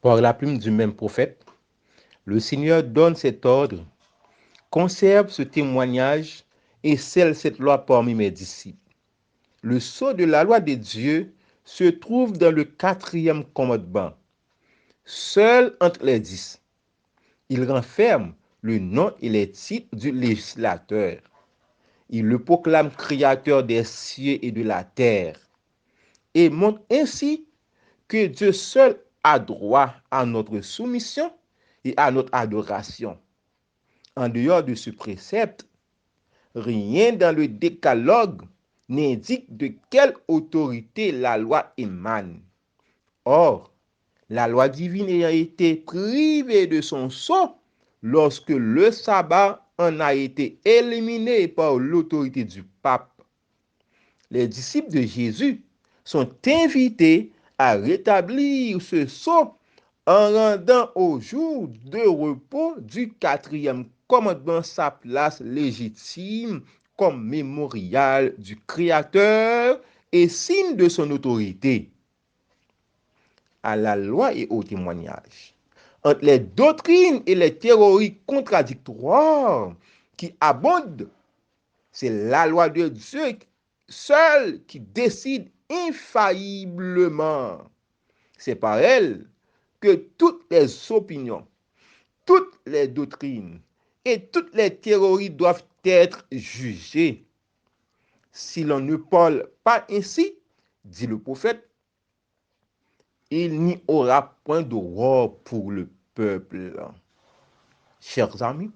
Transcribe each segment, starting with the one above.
Par la plume du même prophète, le Seigneur donne cet ordre: conserve ce témoignage et scelle cette loi parmi mes disciples. Le sceau de la loi de Dieu se trouve dans le 4e commandement, seul entre les 10. Il renferme le nom et les titres du législateur. Il le proclame créateur des cieux et de la terre et montre ainsi que Dieu seul a droit à notre soumission et à notre adoration. En dehors de ce précepte, rien dans le décalogue n'indique de quelle autorité la loi émane. Or, la loi divine ayant été privée de son sceau lorsque le sabbat en a été éliminé par l'autorité du pape, les disciples de Jésus sont invités à rétablir ce sceau en rendant au jour de repos du 4e commandement sa place légitime comme mémorial du Créateur et signe de son autorité. À la loi et au témoignage, entre les doctrines et les théories contradictoires qui abondent, c'est la loi de Dieu seule qui décide infailliblement. C'est par elle que toutes les opinions, toutes les doctrines et toutes les théories doivent être jugées. Si l'on ne parle pas ainsi, dit le prophète, il n'y aura point d'aurore pour le peuple. Chers amis,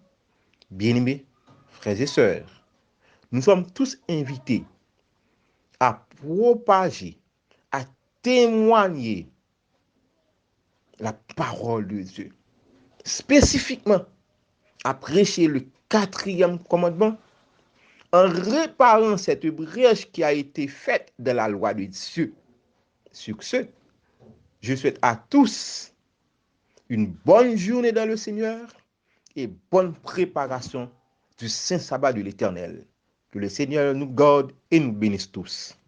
bien-aimés, frères et sœurs, nous sommes tous invités à propager, à témoigner la parole de Dieu, spécifiquement à prêcher le 4e commandement en réparant cette brèche qui a été faite dans la loi de Dieu. Sur ce, je souhaite à tous une bonne journée dans le Seigneur et bonne préparation du Saint Sabbat de l'Éternel. Que le Seigneur nous garde et nous bénisse tous.